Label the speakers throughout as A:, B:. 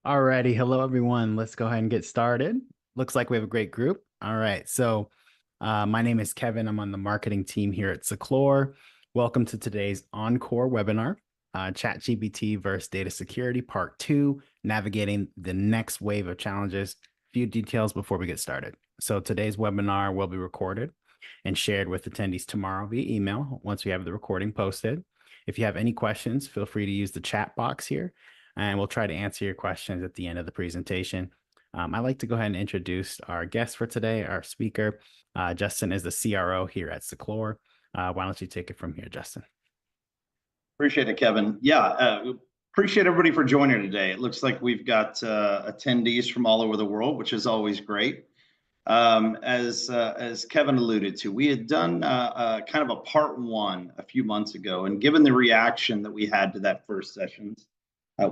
A: Alrighty, hello everyone. Let's go ahead and get started. Looks like we have a great group. All right, my name is Kevin. I'm on the marketing team here at Seclor. Welcome to today's encore webinar, ChatGPT versus Data Security Part 2, navigating the next wave of challenges. Few details before we get started. So today's webinar will be recorded and shared with attendees tomorrow via email once we have the recording posted. If you have any questions, feel free to use the chat box here and we'll try to answer your questions at the end of the presentation. I'd like to go ahead and introduce our guest for today, our speaker. Justin is the CRO here at Seclor. Why don't you take it from here, Justin?
B: Appreciate it, Kevin. Appreciate everybody for joining today. It looks like we've got attendees from all over the world, which is always great. As Kevin alluded to, we had done kind of a part one a few months ago, and given the reaction that we had to that first session,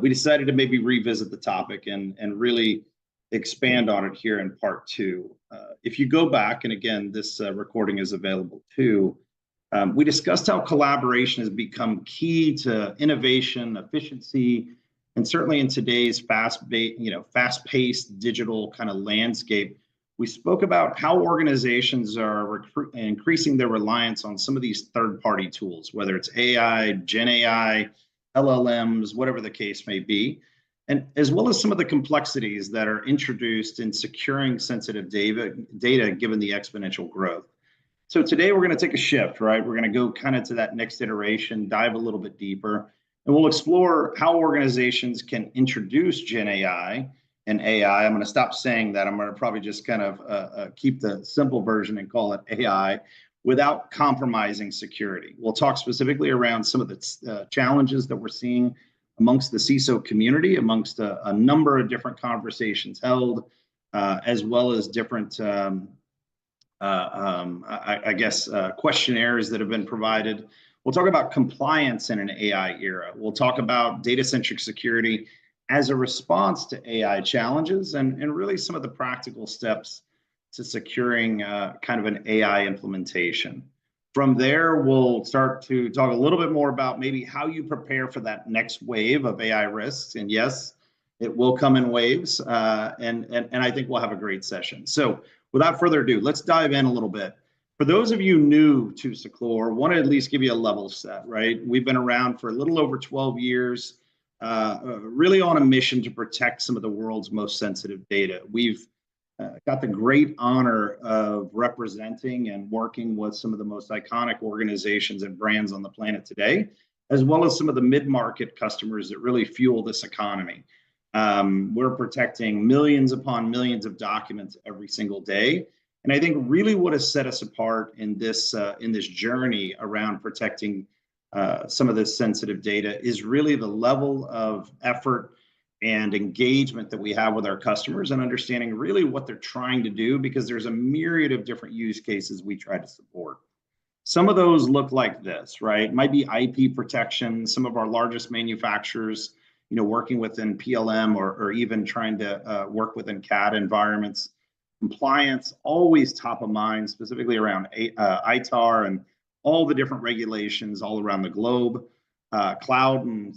B: we decided to maybe revisit the topic and really expand on it here in part two. If you go back, and again, this recording is available too, we discussed how collaboration has become key to innovation, efficiency, and certainly in today's fast-paced digital kind of landscape. We spoke about how organizations are increasing their reliance on some of these third-party tools, whether it's AI, Gen AI, LLMs, whatever the case may be, and as well as some of the complexities that are introduced in securing sensitive data given the exponential growth. So today we're going to take a shift, right? We're going to go kind of to that next iteration, dive a little bit deeper, and we'll explore how organizations can introduce Gen AI and AI. I'm going to stop saying that. I'm going to probably just kind of keep the simple version and call it AI without compromising security. We'll talk specifically around some of the challenges that we're seeing amongst the CISO community, amongst a number of different conversations held, as well as different questionnaires that have been provided. We'll talk about compliance in an AI era. We'll talk about data-centric security as a response to AI challenges and really some of the practical steps to securing kind of an AI implementation. From there, we'll start to talk a little bit more about maybe how you prepare for that next wave of AI risks. And yes, it will come in waves, and I think we'll have a great session. So without further ado, let's dive in a little bit. For those of you new to Seclor, I want to at least give you a level set, right? We've been around for a little over 12 years, really on a mission to protect some of the world's most sensitive data. We've got the great honor of representing and working with some of the most iconic organizations and brands on the planet today, as well as some of the mid-market customers that really fuel this economy. We're protecting millions upon millions of documents every single day. And I think really what has set us apart in this journey around protecting some of this sensitive data is really the level of effort and engagement that we have with our customers and understanding really what they're trying to do, because there's a myriad of different use cases we try to support. Some of those look like this, right? It might be IP protection. Some of our largest manufacturers, working within PLM or even trying to work within CAD environments. Compliance, always top of mind, specifically around ITAR and all the different regulations all around the globe. Cloud and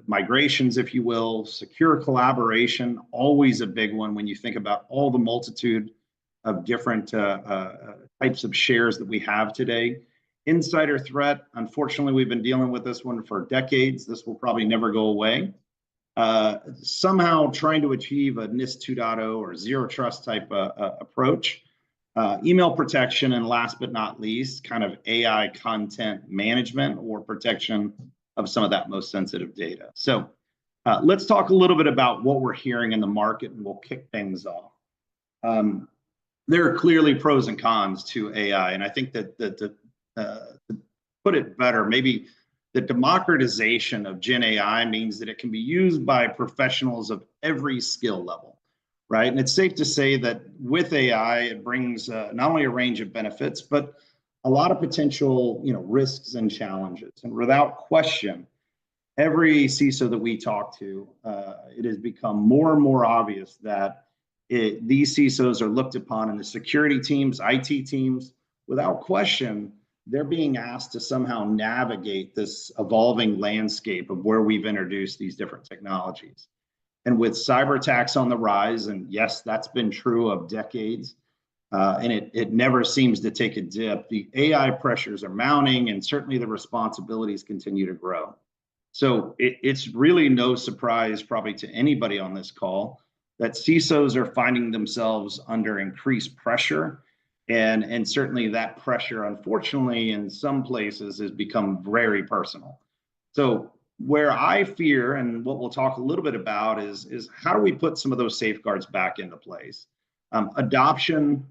B: migrations, if you will. Secure collaboration, always a big one when you think about all the multitude of different types of shares that we have today. Insider threat, unfortunately, we've been dealing with this one for decades. This will probably never go away. Somehow trying to achieve a NIST 2.0 or zero trust type approach. Email protection, and last but not least, kind of AI content management or protection of some of that most sensitive data. So let's talk a little bit about what we're hearing in the market, and we'll kick things off. There are clearly pros and cons to AI, and I think that to put it better, maybe the democratization of Gen AI means that it can be used by professionals of every skill level, right? And it's safe to say that with AI, it brings not only a range of benefits, but a lot of potential, risks and challenges. And without question, every CISO that we talk to, it has become more and more obvious that these CISOs are looked upon in the security teams, IT teams. Without question, they're being asked to somehow navigate this evolving landscape of where we've introduced these different technologies. And with cyber attacks on the rise, and yes, that's been true of decades, and it never seems to take a dip. The AI pressures are mounting, and certainly the responsibilities continue to grow. So it's really no surprise, probably to anybody on this call, that CISOs are finding themselves under increased pressure. And certainly that pressure, unfortunately, in some places has become very personal. So where I fear, and what we'll talk a little bit about, is how do we put some of those safeguards back into place? Adoption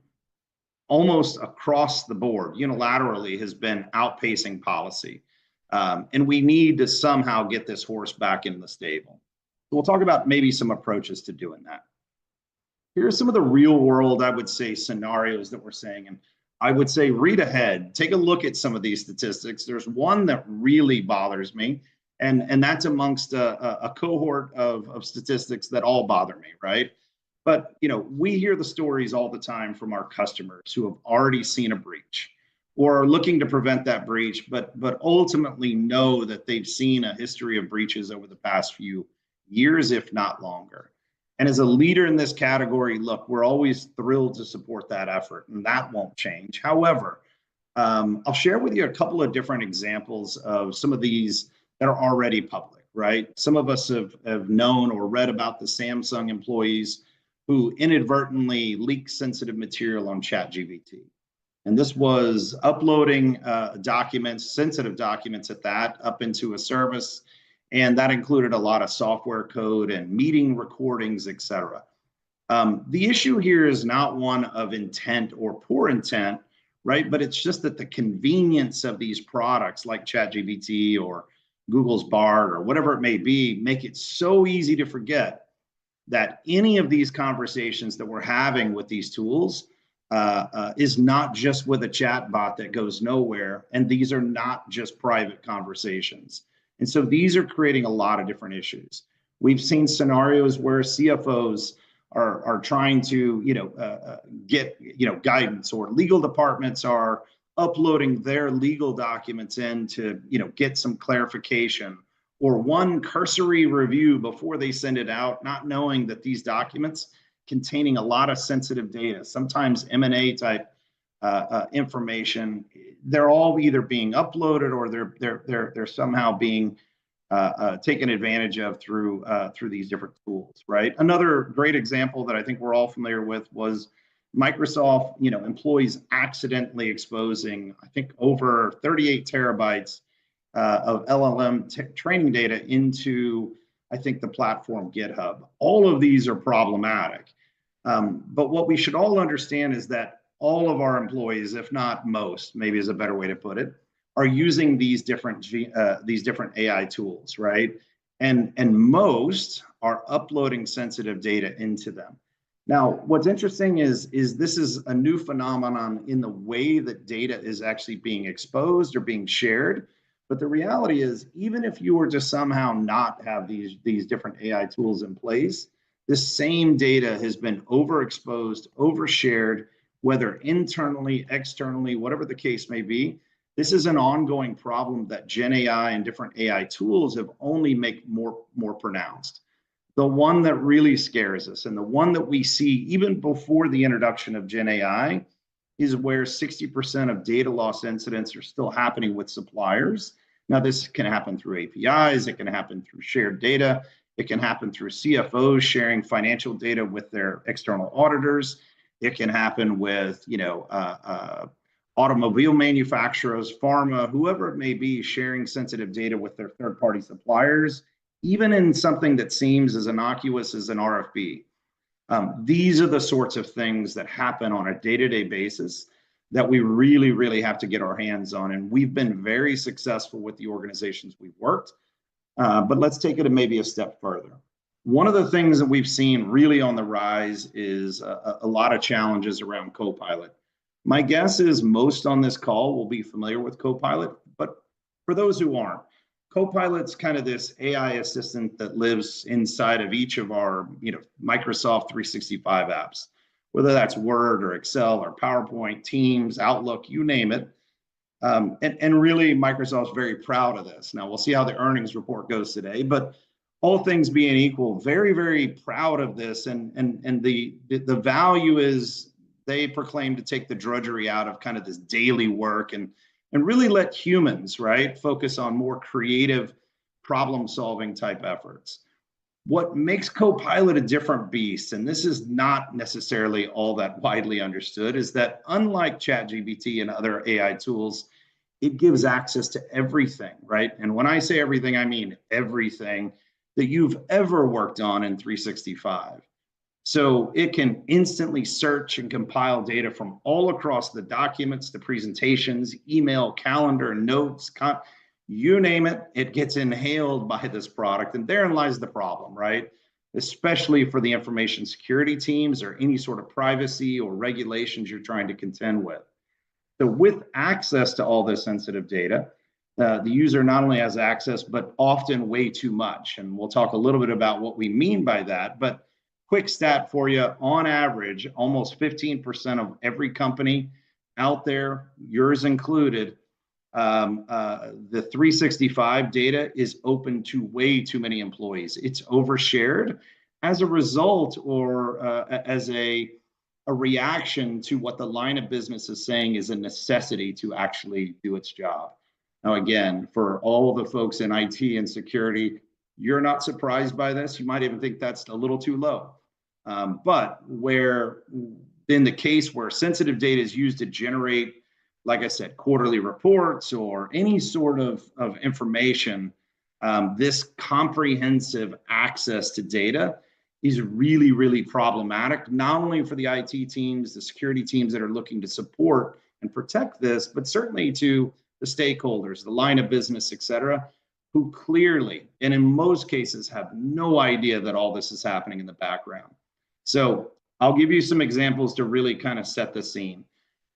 B: almost across the board unilaterally has been outpacing policy. And we need to somehow get this horse back in the stable. So we'll talk about maybe some approaches to doing that. Here are some of the real world, I would say, scenarios that we're saying. And I would say read ahead, take a look at some of these statistics. There's one that really bothers me, and that's amongst a cohort of statistics that all bother me, right? But we hear the stories all the time from our customers who have already seen a breach or are looking to prevent that breach, but ultimately know that they've seen a history of breaches over the past few years, if not longer. And as a leader in this category, look, we're always thrilled to support that effort, and that won't change. However, I'll share with you a couple of different examples of some of these that are already public, right? Some of us have known or read about the Samsung employees who inadvertently leaked sensitive material on ChatGPT. And this was uploading documents, sensitive documents at that, up into a service. And that included a lot of software code and meeting recordings, et cetera. The issue here is not one of intent or poor intent, right? But it's just that the convenience of these products like ChatGPT or Google's Bard or whatever it may be, make it so easy to forget that any of these conversations that we're having with these tools is not just with a chat bot that goes nowhere. And these are not just private conversations. And so these are creating a lot of different issues. We've seen scenarios where CFOs are trying to get guidance, or legal departments are uploading their legal documents in to get some clarification, or one cursory review before they send it out, not knowing that these documents containing a lot of sensitive data, sometimes M&A type information, they're all either being uploaded or they're somehow being taken advantage of through these different tools, right? Another great example that I think we're all familiar with was Microsoft, employees accidentally exposing, I think, over 38 terabytes of LLM training data into, I think, the platform GitHub. All of these are problematic. But what we should all understand is that all of our employees, if not most, maybe is a better way to put it, are using these different AI tools, right? And most are uploading sensitive data into them. Now, what's interesting is this is a new phenomenon in the way that data is actually being exposed or being shared. But the reality is, even if you were to somehow not have these different AI tools in place, this same data has been overexposed, overshared, whether internally, externally, whatever the case may be. This is an ongoing problem that Gen AI and different AI tools have only made more pronounced. The one that really scares us, and the one that we see even before the introduction of Gen AI, is where 60% of data loss incidents are still happening with suppliers. Now, this can happen through APIs, it can happen through shared data, it can happen through CFOs sharing financial data with their external auditors, it can happen with automobile manufacturers, pharma, whoever it may be, sharing sensitive data with their third-party suppliers, even in something that seems as innocuous as an RFP. These are the sorts of things that happen on a day-to-day basis that we really, really have to get our hands on. And we've been very successful with the organizations we've worked. But let's take it maybe a step further. One of the things that we've seen really on the rise is a lot of challenges around Copilot. My guess is most on this call will be familiar with Copilot, but for those who aren't, Copilot's kind of this AI assistant that lives inside of each of our Microsoft 365 apps, whether that's Word or Excel or PowerPoint, Teams, Outlook, you name it. And really, Microsoft's very proud of this. Now, we'll see how the earnings report goes today, but all things being equal, very, very proud of this. And the value is they proclaim to take the drudgery out of kind of this daily work and really let humans, right, focus on more creative problem solving type efforts. What makes Copilot a different beast, and this is not necessarily all that widely understood, is that unlike ChatGPT and other AI tools, it gives access to everything, right? And when I say everything, I mean everything that you've ever worked on in 365. So it can instantly search and compile data from all across the documents, the presentations, email, calendar, notes, you name it, it gets inhaled by this product. And therein lies the problem, right? Especially for the information security teams or any sort of privacy or regulations you're trying to contend with. So with access to all this sensitive data, the user not only has access, but often way too much. And we'll talk a little bit about what we mean by that. But quick stat for you, on average, almost 15% of every company out there, yours included, the 365 data is open to way too many employees. It's overshared as a result or as a reaction to what the line of business is saying is a necessity to actually do its job. Now, again, for all the folks in IT and security, you're not surprised by this. You might even think that's a little too low. But where in the case where sensitive data is used to generate, like I said, quarterly reports or any sort of information, this comprehensive access to data is really, really problematic, not only for the IT teams, the security teams that are looking to support and protect this, but certainly to the stakeholders, the line of business, et cetera, who clearly, and in most cases, have no idea that all this is happening in the background. So I'll give you some examples to really kind of set the scene.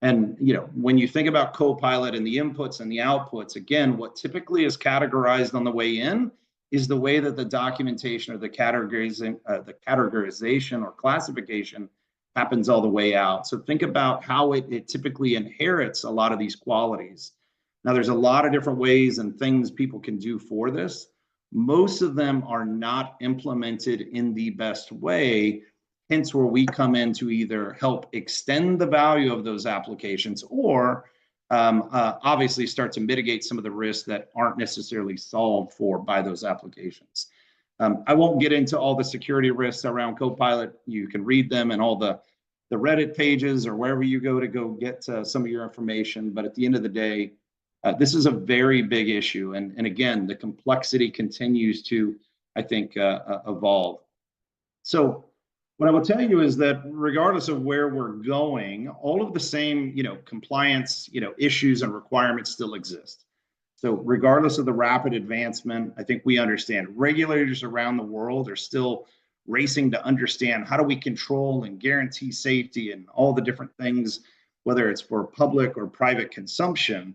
B: And when you think about Copilot and the inputs and the outputs, again, what typically is categorized on the way in is the way that the documentation or the categorization or classification happens all the way out. So think about how it typically inherits a lot of these qualities. Now, there's a lot of different ways and things people can do for this. Most of them are not implemented in the best way, hence where we come in to either help extend the value of those applications or obviously start to mitigate some of the risks that aren't necessarily solved for by those applications. I won't get into all the security risks around Copilot. You can read them in all the Reddit pages or wherever you go to go get some of your information. But at the end of the day, this is a very big issue. And again, the complexity continues to, I think, evolve. So what I will tell you is that regardless of where we're going, all of the same, compliance, issues and requirements still exist. So regardless of the rapid advancement, I think we understand regulators around the world are still racing to understand how do we control and guarantee safety and all the different things, whether it's for public or private consumption.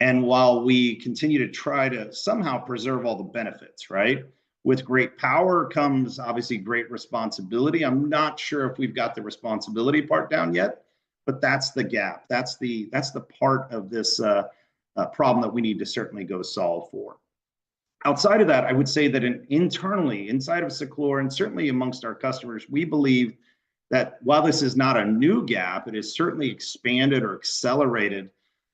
B: And while we continue to try to somehow preserve all the benefits, right? With great power comes obviously great responsibility. I'm not sure if we've got the responsibility part down yet, but that's the gap. That's the part of this problem that we need to certainly go solve for. Outside of that, I would say that internally, inside of Seclor, and certainly amongst our customers, we believe that while this is not a new gap, it has certainly expanded or accelerated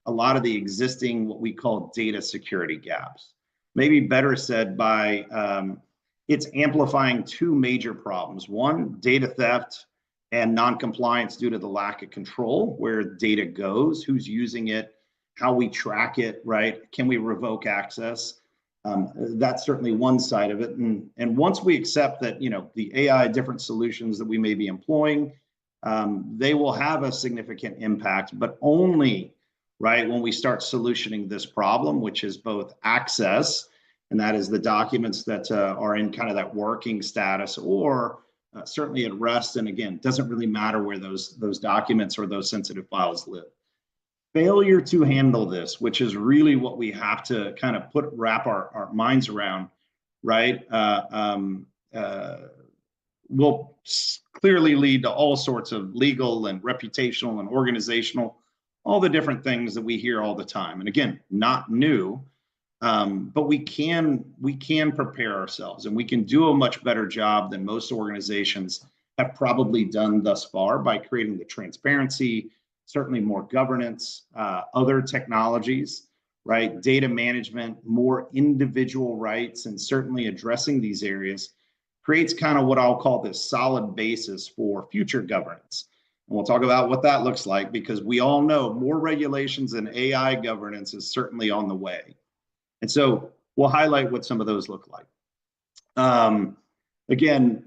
B: a lot of the existing, what we call data security gaps. Maybe better said by it's amplifying two major problems. One, data theft and non-compliance due to the lack of control, where data goes, who's using it, how we track it, right? Can we revoke access? That's certainly one side of it. And once we accept that, the AI different solutions that we may be employing, they will have a significant impact, but only right when we start solutioning this problem, which is both access, and that is the documents that are in kind of that working status, or certainly at rest. And again, it doesn't really matter where those documents or those sensitive files live. Failure to handle this, which is really what we have to kind of wrap our minds around, right? Will clearly lead to all sorts of legal and reputational and organizational, all the different things that we hear all the time. And again, not new, But we can prepare ourselves, and we can do a much better job than most organizations have probably done thus far by creating the transparency, certainly more governance, other technologies, right? Data management, more individual rights, and certainly addressing these areas creates kind of what I'll call this solid basis for future governance. And we'll talk about what that looks like, because we all know more regulations and AI governance is certainly on the way. And so we'll highlight what some of those look like. Again,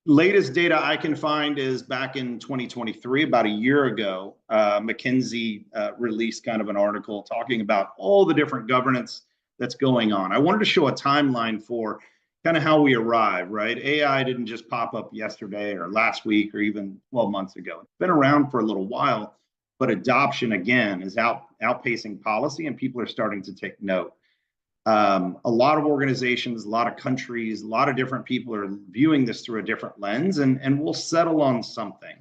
B: latest data I can find is back in 2023, about a year ago. McKinsey released kind of an article talking about all the different governance that's going on. I wanted to show a timeline for kind of how we arrived, right? AI didn't just pop up yesterday or last week or even 12 months ago. It's been around for a little while, but adoption again is outpacing policy, and people are starting to take note. A lot of organizations, a lot of countries, a lot of different people are viewing this through a different lens, and we'll settle on something.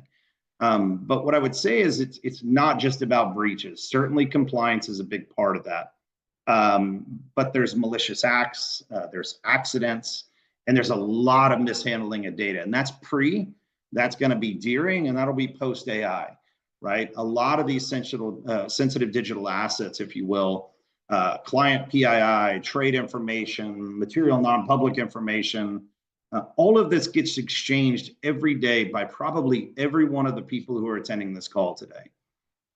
B: But what I would say is it's not just about breaches. Certainly compliance is a big part of that. But there's malicious acts, there's accidents, and there's a lot of mishandling of data. And that's going to be during, and that'll be post AI, right? A lot of these sensitive digital assets, if you will, client PII, trade information, material non-public information, all of this gets exchanged every day by probably every one of the people who are attending this call today.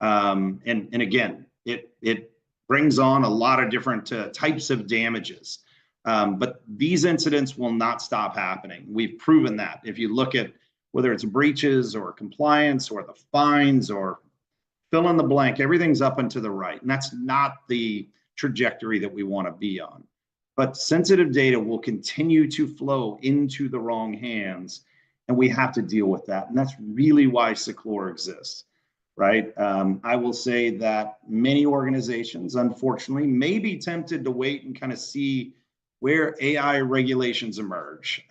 B: And again, it brings on a lot of different types of damages. But these incidents will not stop happening. We've proven that. If you look at whether it's breaches or compliance or the fines or fill in the blank, everything's up and to the right. And that's not the trajectory that we want to be on. But sensitive data will continue to flow into the wrong hands, and we have to deal with that. And that's really why Seclor exists, right? I will say that many organizations, unfortunately, may be tempted to wait and kind of see where AI regulations emerge.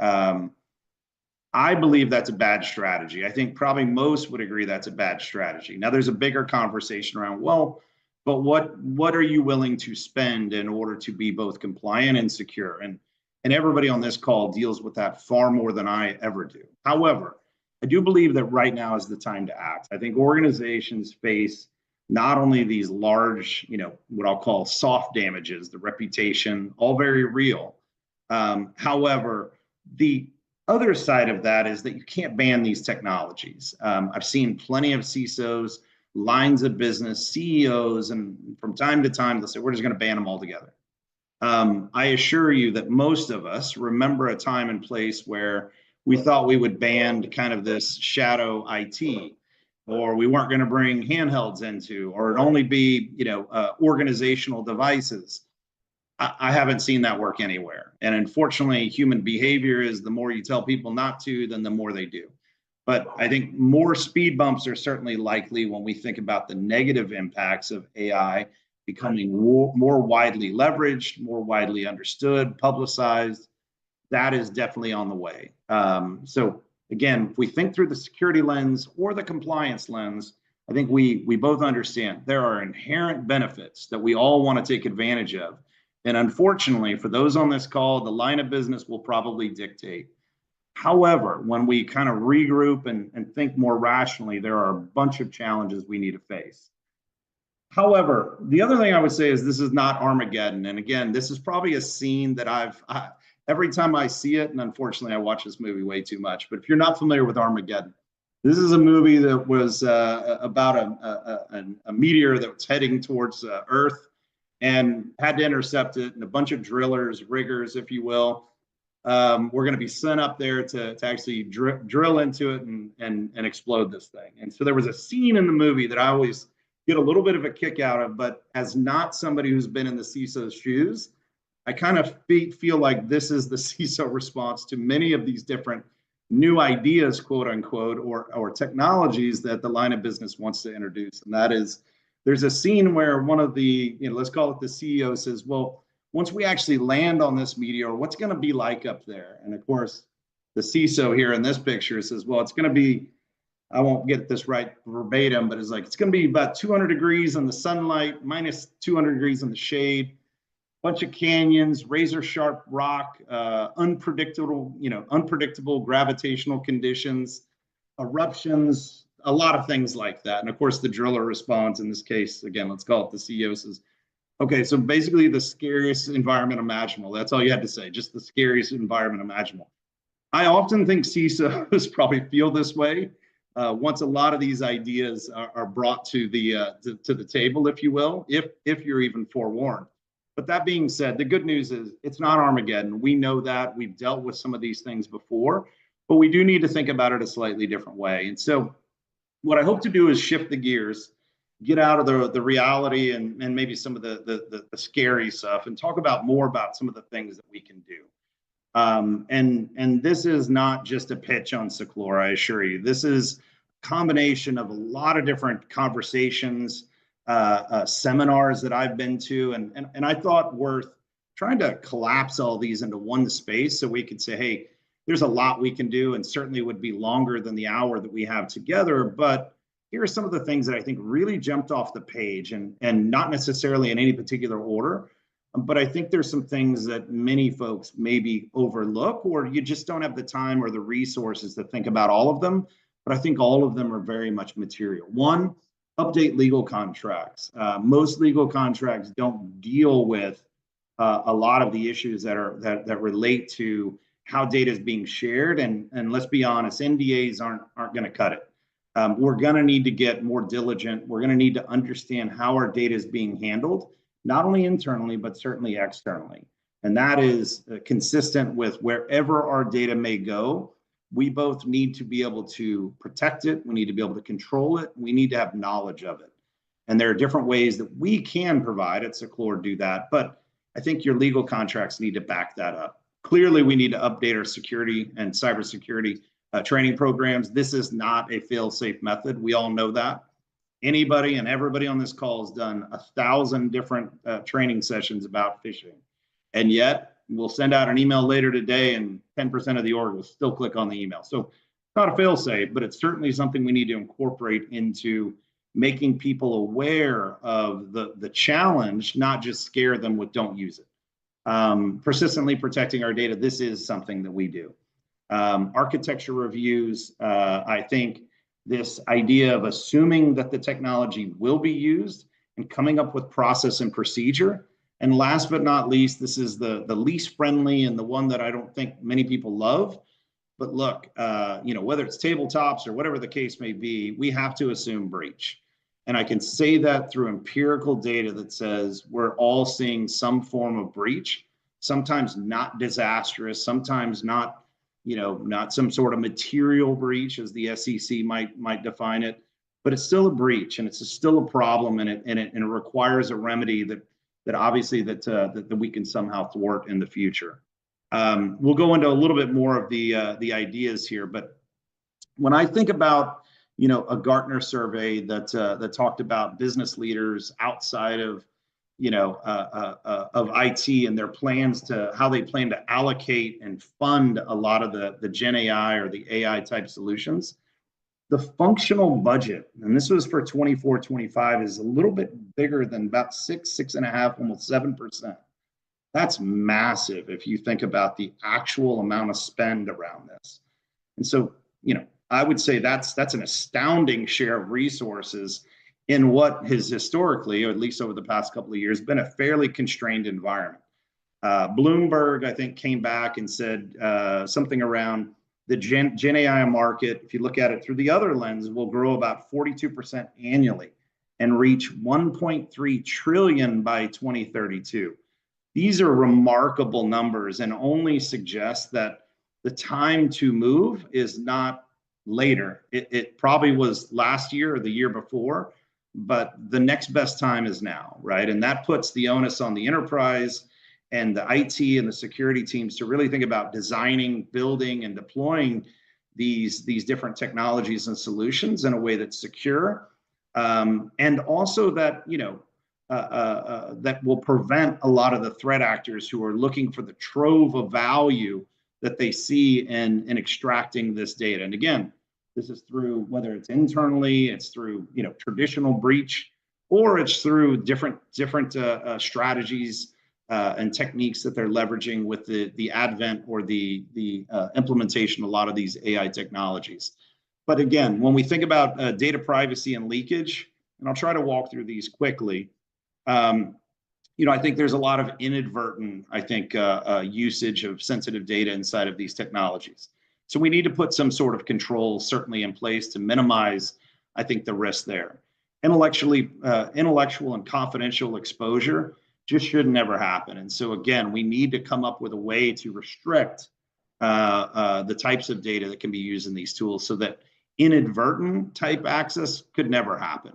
B: I believe that's a bad strategy. I think probably most would agree that's a bad strategy. Now, there's a bigger conversation around, well, but what are you willing to spend in order to be both compliant and secure? And everybody on this call deals with that far more than I ever do. However, I do believe that right now is the time to act. I think organizations face not only these large, what I'll call soft damages, the reputation, all very real. However, the other side of that is that you can't ban these technologies. I've seen plenty of CISOs, lines of business, CEOs, and from time to time, they'll say, we're just going to ban them altogether. I assure you that most of us remember a time and place where we thought we would ban kind of this shadow IT, or we weren't going to bring handhelds into, or it'd only be, organizational devices. I haven't seen that work anywhere. And unfortunately, human behavior is the more you tell people not to, then the more they do. But I think more speed bumps are certainly likely when we think about the negative impacts of AI becoming more widely leveraged, more widely understood, publicized. That is definitely on the way. So again, if we think through the security lens or the compliance lens, I think we both understand there are inherent benefits that we all want to take advantage of. And unfortunately, for those on this call, the line of business will probably dictate. However, when we kind of regroup and think more rationally, there are a bunch of challenges we need to face. However, the other thing I would say is this is not Armageddon. And again, this is probably a scene that every time I see it, and unfortunately I watch this movie way too much, but if you're not familiar with Armageddon, this is a movie that was about a meteor that was heading towards Earth and had to intercept it, and a bunch of drillers, riggers, if you will, we're going to be sent up there to actually drill into it and explode this thing. And so there was a scene in the movie that I always get a little bit of a kick out of, but as not somebody who's been in the CISO's shoes, I kind of feel like this is the CISO response to many of these different new ideas, quote unquote, or technologies that the line of business wants to introduce. And that is, there's a scene where one of the, let's call it the CEO says, well, once we actually land on this meteor, what's going to be like up there? And of course, the CISO here in this picture says, well, it's going to be, I won't get this right verbatim, but it's like, it's going to be about 200 degrees in the sunlight, minus 200 degrees in the shade. bunch of canyons, razor sharp rock, unpredictable gravitational conditions, eruptions, a lot of things like that. And of course, the driller responds in this case, again, let's call it the CISOs. Okay, so basically the scariest environment imaginable. That's all you had to say, just the scariest environment imaginable. I often think CISOs probably feel this way once a lot of these ideas are brought to the table, if you will, if you're even forewarned. But that being said, the good news is it's not Armageddon. We know that. We've dealt with some of these things before, but we do need to think about it a slightly different way. And so what I hope to do is shift the gears, get out of the reality and maybe some of the scary stuff, and talk about more about some of the things that we can do. And this is not just a pitch on Seclor, I assure you. This is a combination of a lot of different conversations, seminars that I've been to, and I thought worth trying to collapse all these into one space so we could say, hey, there's a lot we can do, and certainly would be longer than the hour that we have together. But here are some of the things that I think really jumped off the page, and not necessarily in any particular order. But I think there's some things that many folks maybe overlook, or you just don't have the time or the resources to think about all of them. But I think all of them are very much material. One, update legal contracts. Most legal contracts don't deal with a lot of the issues that relate to how data is being shared. And let's be honest, NDAs aren't going to cut it. We're going to need to get more diligent. We're going to need to understand how our data is being handled, not only internally, but certainly externally. And that is consistent with wherever our data may go. We both need to be able to protect it. We need to be able to control it. We need to have knowledge of it. And there are different ways that we can provide at Seclor do that. But I think your legal contracts need to back that up. Clearly, we need to update our security and cybersecurity training programs. This is not a fail-safe method. We all know that. Anybody and everybody on this call has done 1,000 different training sessions about phishing. And yet we'll send out an email later today and 10% of the org will still click on the email. So it's not a fail safe, but it's certainly something we need to incorporate into making people aware of the challenge, not just scare them with don't use it. Persistently protecting our data, this is something that we do. Architecture reviews, I think, this idea of assuming that the technology will be used and coming up with process and procedure. And last but not least, this is the least friendly and the one that I don't think many people love. But look, whether it's tabletops or whatever the case may be, we have to assume breach. And I can say that through empirical data that says we're all seeing some form of breach, sometimes not disastrous, sometimes not some sort of material breach as the SEC might define it, but it's still a breach and it's still a problem, and it requires a remedy that obviously that we can somehow thwart in the future. We'll go into a little bit more of the ideas here, but when I think about a Gartner survey that talked about business leaders outside of IT and their plans to how they plan to allocate and fund a lot of the Gen AI or the AI type solutions. The functional budget, and this was for 24-25, is a little bit bigger than about 6.5, almost 7%. That's massive if you think about the actual amount of spend around this. And so, I would say that's an astounding share of resources in what has historically, or at least over the past couple of years, been a fairly constrained environment. Bloomberg, I think, came back and said something around the Gen AI market, if you look at it through the other lens, will grow about 42% annually and reach 1.3 trillion by 2032. These are remarkable numbers and only suggest that the time to move is not later. It probably was last year or the year before, but the next best time is now, right? And that puts the onus on the enterprise and the IT and the security teams to really think about designing, building, and deploying these different technologies and solutions in a way that's secure, and also that that will prevent a lot of the threat actors who are looking for the trove of value that they see in extracting this data. And again, this is through whether it's internally, it's through traditional breach, or it's through different strategies and techniques that they're leveraging with the advent or the implementation of a lot of these AI technologies. But again, when we think about data privacy and leakage, and I'll try to walk through these quickly, I think there's a lot of inadvertent, usage of sensitive data inside of these technologies. So we need to put some sort of control certainly in place to minimize, I think, the risk there. Intellectual and confidential exposure just should never happen. And so again, we need to come up with a way to restrict the types of data that can be used in these tools so that inadvertent type access could never happen.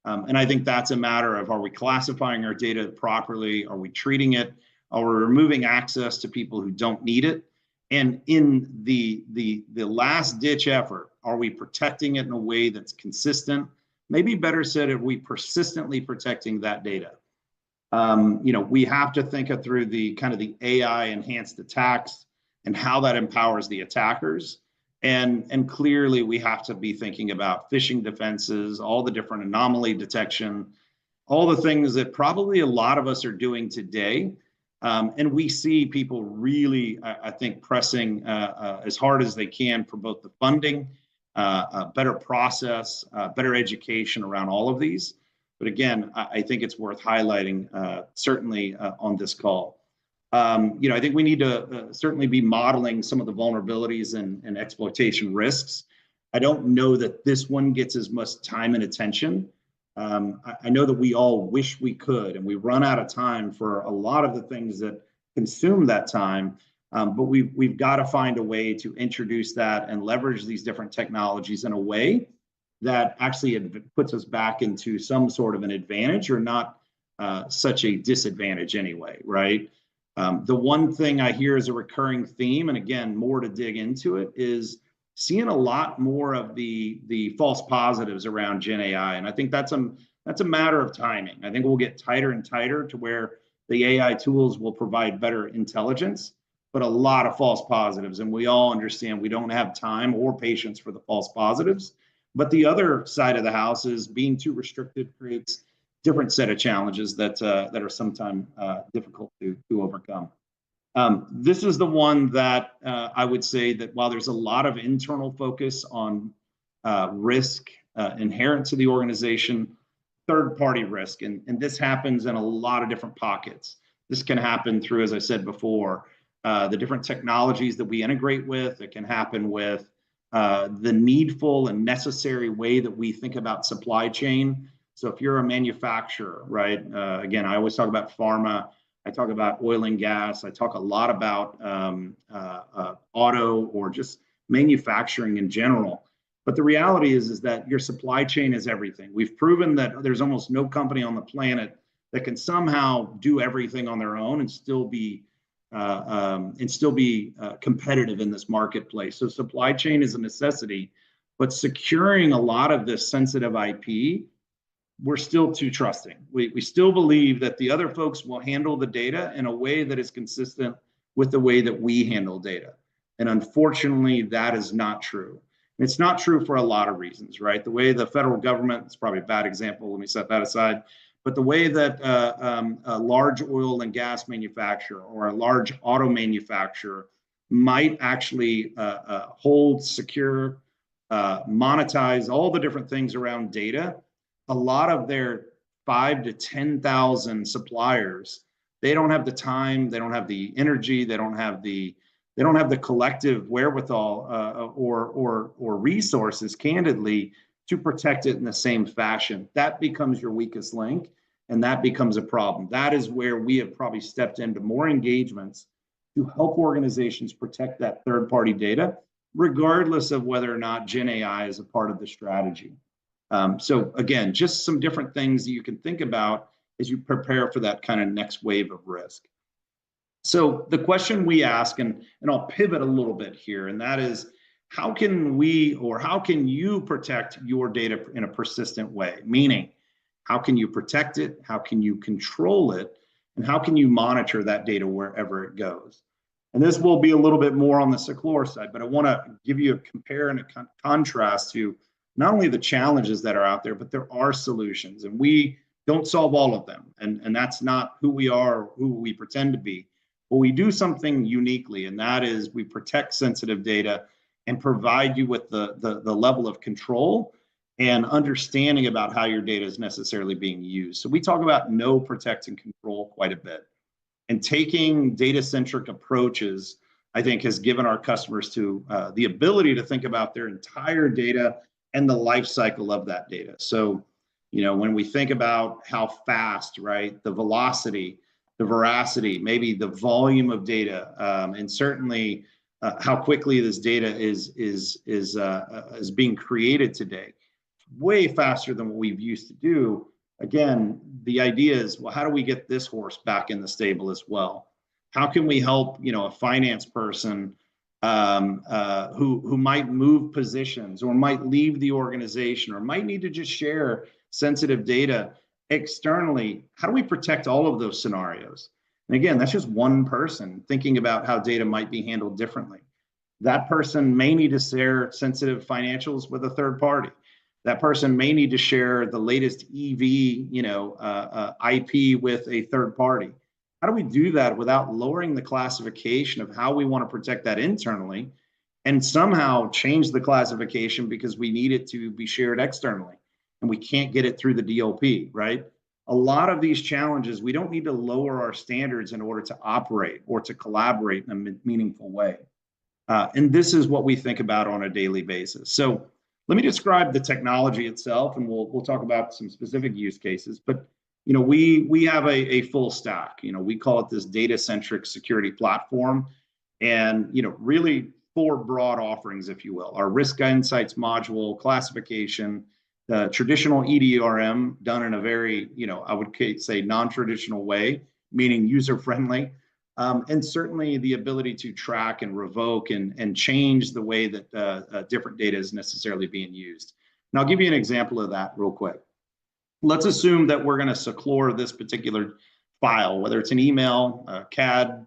B: And I think that's a matter of, are we classifying our data properly? Are we treating it? Are we removing access to people who don't need it? And in the last ditch effort, are we protecting it in a way that's consistent? Maybe better said, are we persistently protecting that data? We have to think it through the kind of the AI enhanced attacks and how that empowers the attackers. And clearly we have to be thinking about phishing defenses, all the different anomaly detection, all the things that probably a lot of us are doing today. And we see people really, I think, pressing as hard as they can for both the funding, a better process, better education around all of these. But again, I think it's worth highlighting, certainly on this call. I think we need to certainly be modeling some of the vulnerabilities and exploitation risks. I don't know that this one gets as much time and attention. I know that we all wish we could, and we run out of time for a lot of the things that consume that time. But we've got to find a way to introduce that and leverage these different technologies in a way that actually puts us back into some sort of an advantage or not such a disadvantage anyway, right? The one thing I hear as a recurring theme, and again, more to dig into it, is seeing a lot more of the false positives around Gen AI. And I think that's a matter of timing. I think we'll get tighter and tighter to where the AI tools will provide better intelligence, but a lot of false positives. And we all understand we don't have time or patience for the false positives. But the other side of the house is being too restricted creates different set of challenges that are sometimes difficult to overcome. This is the one that I would say that while there's a lot of internal focus on risk inherent to the organization, third-party risk, and this happens in a lot of different pockets. This can happen through, as I said before, the different technologies that we integrate with. It can happen with the needful and necessary way that we think about supply chain. So if you're a manufacturer, right? Again, I always talk about pharma. I talk about oil and gas. I talk a lot about auto or just manufacturing in general. But the reality is that your supply chain is everything. We've proven that there's almost no company on the planet that can somehow do everything on their own and still be competitive in this marketplace. So supply chain is a necessity, but securing a lot of this sensitive IP, we're still too trusting. We still believe that the other folks will handle the data in a way that is consistent with the way that we handle data. And unfortunately, that is not true. And it's not true for a lot of reasons, right? The way the federal government, it's probably a bad example, let me set that aside, but the way that a large oil and gas manufacturer or a large auto manufacturer might actually hold, secure, monetize all the different things around data, a lot of their 5,000 to 10,000 suppliers, they don't have the time, they don't have the energy, they don't have the collective wherewithal or resources, candidly, to protect it in the same fashion. That becomes your weakest link, and that becomes a problem. That is where we have probably stepped into more engagements to help organizations protect that third-party data, regardless of whether or not Gen AI is a part of the strategy. So again, just some different things that you can think about as you prepare for that kind of next wave of risk. So the question we ask, and I'll pivot a little bit here, and that is, how can we, or how can you protect your data in a persistent way? Meaning, how can you protect it? How can you control it? And how can you monitor that data wherever it goes? And this will be a little bit more on the Seclor side, but I want to give you a compare and a contrast to not only the challenges that are out there, but there are solutions. And we Don't solve all of them. And that's not who we are, or who we pretend to be. But we do something uniquely, and that is we protect sensitive data and provide you with the level of control and understanding about how your data is necessarily being used. So we talk about know, protect, and control quite a bit. And taking data-centric approaches, I think, has given our customers to the ability to think about their entire data and the life cycle of that data. So, when we think about how fast, right, the velocity, the veracity, maybe the volume of data, and certainly how quickly this data is being created today, way faster than what we've used to do. Again, the idea is, well, how do we get this horse back in the stable as well? How can we help, a finance person who might move positions or might leave the organization or might need to just share sensitive data externally? How do we protect all of those scenarios? And again, that's just one person thinking about how data might be handled differently. That person may need to share sensitive financials with a third party. That person may need to share the latest EV, IP with a third party. How do we do that without lowering the classification of how we want to protect that internally and somehow change the classification because we need it to be shared externally and we can't get it through the DLP, right? A lot of these challenges, we don't need to lower our standards in order to operate or to collaborate in a meaningful way. And this is what we think about on a daily basis. So let me describe the technology itself, and we'll talk about some specific use cases. But we have a full stack. We call it this data-centric security platform, and really 4 broad offerings, if you will: our risk insights module, classification, the traditional EDRM done in a very I would say non-traditional way, meaning user-friendly. And certainly the ability to track and revoke and change the way that different data is necessarily being used. And I'll give you an example of that real quick. Let's assume that we're going to secure this particular file, whether it's an email, a CAD,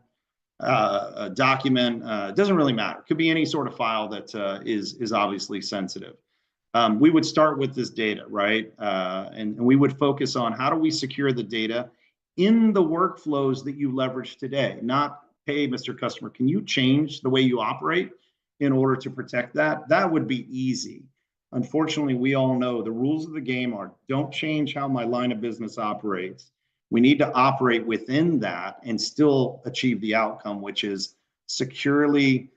B: a document, it doesn't really matter. It could be any sort of file that is obviously sensitive. We would start with this data, right? And we would focus on how do we secure the data in the workflows that you leverage today, not, hey, Mr. Customer, can you change the way you operate in order to protect that? That would be easy. Unfortunately, we all know the rules of the game are don't change how my line of business operates. We need to operate within that and still achieve the outcome, which is securely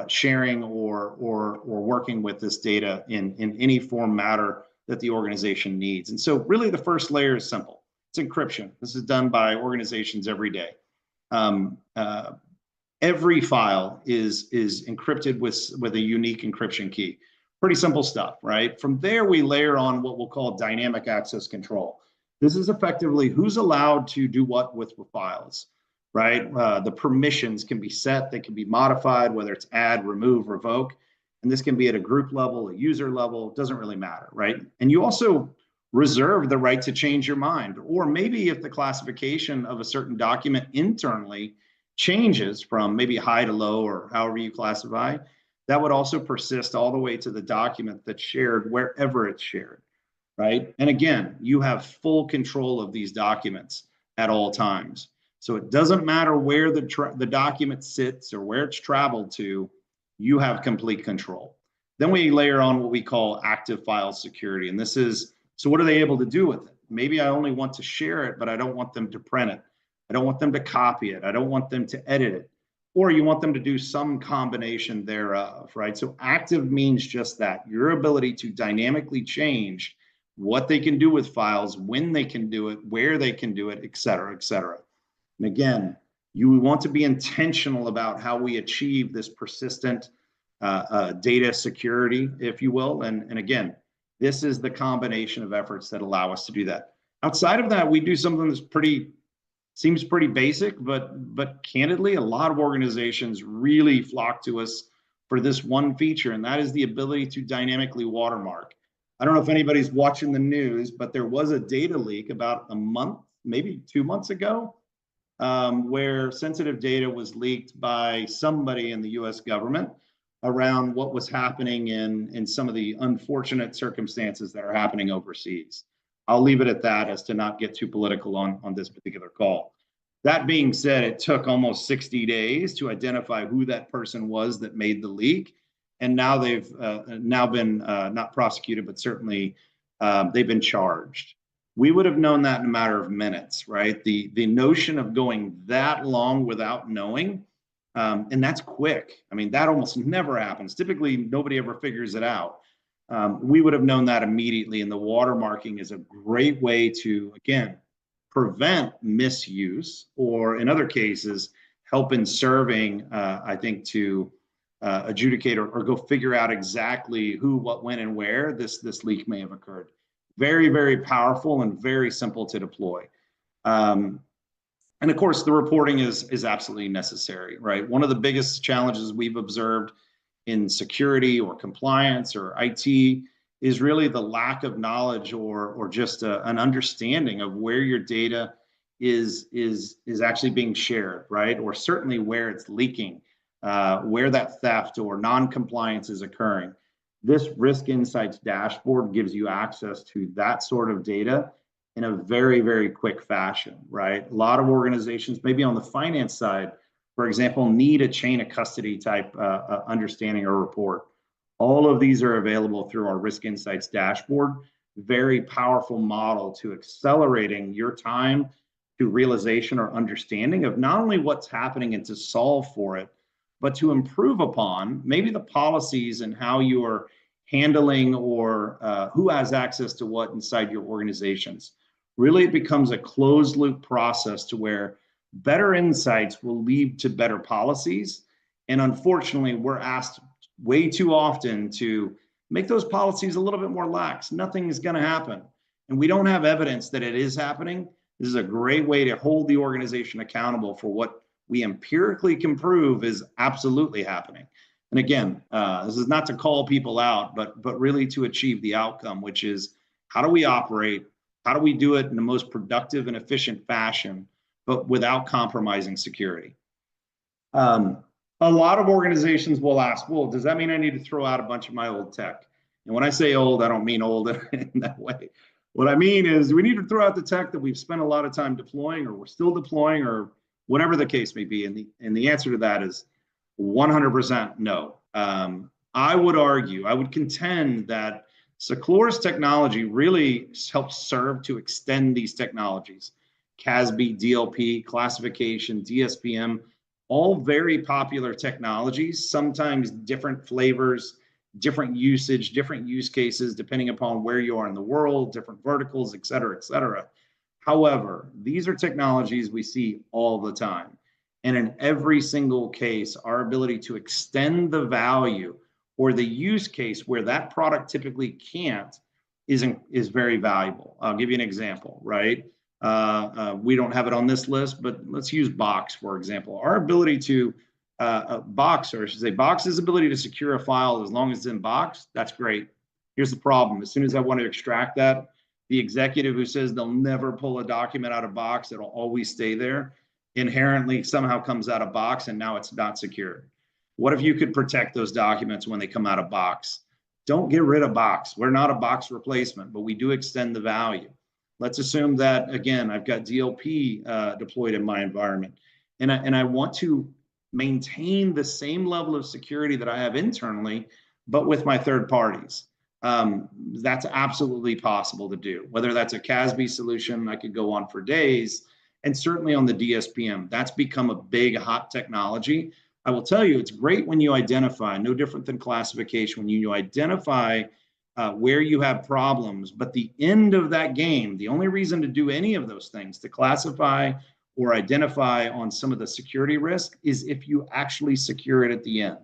B: sharing or working with this data in any form matter that the organization needs. And so really the first layer is simple. It's encryption. This is done by organizations every day. Every file is encrypted with a unique encryption key. Pretty simple stuff, right? From there, we layer on what we'll call dynamic access control. This is effectively who's allowed to do what with the files, right? The permissions can be set, they can be modified, whether it's add, remove, revoke. And this can be at a group level, a user level, it doesn't really matter, right? And you also reserve the right to change your mind. Or maybe if the classification of a certain document internally changes from maybe high to low or however you classify, that would also persist all the way to the document that's shared wherever it's shared, right? And again, you have full control of these documents at all times. So it doesn't matter where the document sits or where it's traveled to, you have complete control. Then we layer on what we call active file security. And this is, so what are they able to do with it? Maybe I only want to share it, but I don't want them to print it. I don't want them to copy it. I don't want them to edit it. Or you want them to do some combination thereof, right? So active means just that, your ability to dynamically change what they can do with files, when they can do it, where they can do it, et cetera, et cetera. And again, you want to be intentional about how we achieve this persistent data security, if you will. And again, this is the combination of efforts that allow us to do that. Outside of that, we do something that's seems pretty basic, but candidly, a lot of organizations really flock to us for this one feature, and that is the ability to dynamically watermark. I don't know if anybody's watching the news, but there was a data leak about a month, maybe 2 months ago, where sensitive data was leaked by somebody in the US government around what was happening in some of the unfortunate circumstances that are happening overseas. I'll leave it at that as to not get too political on this particular call. That being said, it took almost 60 days to identify who that person was that made the leak. And now they've now been not prosecuted, but certainly they've been charged. We would have known that in a matter of minutes, right? The notion of going that long without knowing, and that's quick. I mean, that almost never happens. Typically, nobody ever figures it out. We would have known that immediately. And the watermarking is a great way to, again, prevent misuse, or in other cases, help in serving, I think, to adjudicate or go figure out exactly who, what, when, and where this leak may have occurred. Very, very powerful and very simple to deploy. And of course, the reporting is absolutely necessary, right? One of the biggest challenges we've observed in security or compliance or IT is really the lack of knowledge or just an understanding of where your data is actually being shared, right? Or certainly where it's leaking, where that theft or non-compliance is occurring. This Risk Insights dashboard gives you access to that sort of data in a very, very quick fashion, right? A lot of organizations, maybe on the finance side, for example, need a chain of custody type understanding or report. All of these are available through our Risk Insights dashboard. Very powerful model to accelerating your time to realization or understanding of not only what's happening and to solve for it, but to improve upon maybe the policies and how you are handling or who has access to what inside your organizations. Really, it becomes a closed loop process to where better insights will lead to better policies. And unfortunately, we're asked way too often to make those policies a little bit more lax. Nothing is going to happen. And we don't have evidence that it is happening. This is a great way to hold the organization accountable for what we empirically can prove is absolutely happening. And again, this is not to call people out, but really to achieve the outcome, which is how do we operate? How do we do it in the most productive and efficient fashion, but without compromising security? A lot of organizations will ask, well, does that mean I need to throw out a bunch of my old tech? And when I say old, I don't mean old in that way. What I mean is we need to throw out the tech that we've spent a lot of time deploying or we're still deploying or whatever the case may be. And the answer to that is 100% no. I would argue, I would contend that Seclore's technology really helps serve to extend these technologies. CASB, DLP, classification, DSPM, all very popular technologies, sometimes different flavors, different usage, different use cases, depending upon where you are in the world, different verticals, et cetera, et cetera. However, these are technologies we see all the time. And in every single case, our ability to extend the value or the use case where that product typically can't is very valuable. I'll give you an example, right? We don't have it on this list, but let's use Box, for example. Our ability to, Box, or I should say Box's ability to secure a file as long as it's in Box, that's great. Here's the problem. As soon as I want to extract that, the executive who says they'll never pull a document out of Box, it'll always stay there, inherently somehow comes out of Box and now it's not secure. What if you could protect those documents when they come out of Box? Don't get rid of Box. We're not a Box replacement, but we do extend the value. Let's assume that, again, I've got DLP deployed in my environment, and I want to maintain the same level of security that I have internally, but with my third parties. That's absolutely possible to do. Whether that's a CASB solution, I could go on for days, and certainly on the DSPM, that's become a big hot technology. I will tell you, it's great when you identify, no different than classification, when you identify where you have problems, but the end of that game, the only reason to do any of those things, to classify or identify on some of the security risk, is if you actually secure it at the end.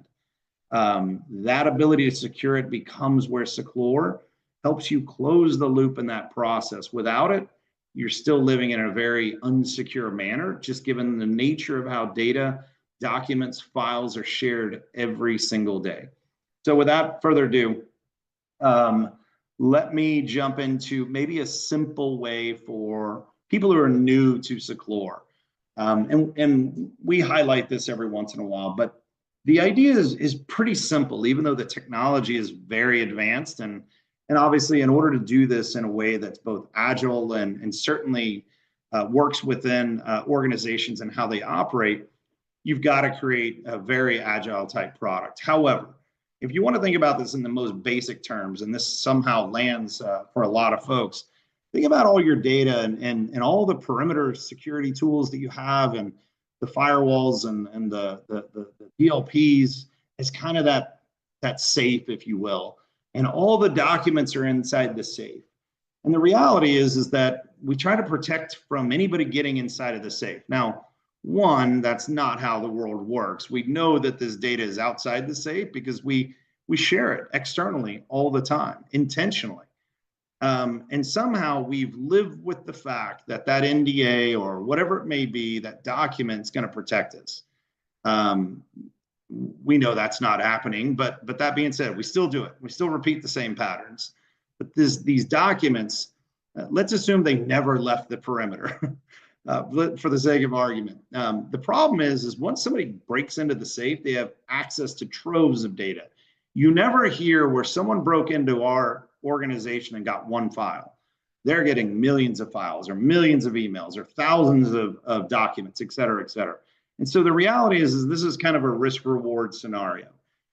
B: That ability to secure it becomes where Seclore helps you close the loop in that process. Without it, you're still living in a very unsecure manner, just given the nature of how data, documents, files are shared every single day. So without further ado, let me jump into maybe a simple way for people who are new to Seclore. And we highlight this every once in a while, but the idea is pretty simple, even though the technology is very advanced. And And obviously, in order to do this in a way that's both agile and certainly works within organizations and how they operate, you've got to create a very agile type product. However, if you want to think about this in the most basic terms, and this somehow lands for a lot of folks, think about all your data and all the perimeter security tools that you have and the firewalls and the DLPs as kind of that safe, if you will. And all the documents are inside the safe. And the reality is that we try to protect from anybody getting inside of the safe. Now, one, that's not how the world works. We know that this data is outside the safe because we share it externally all the time, intentionally. And somehow we've lived with the fact that that NDA or whatever it may be, that document is going to protect us. We know that's not happening, but that being said, we still do it. We still repeat the same patterns. But these documents, let's assume they never left the perimeter. For the sake of argument. The problem is once somebody breaks into the safe, they have access to troves of data. You never hear where someone broke into our organization and got one file. They're getting millions of files or millions of emails or thousands of documents, et cetera, et cetera. And so the reality is this is kind of a risk reward scenario.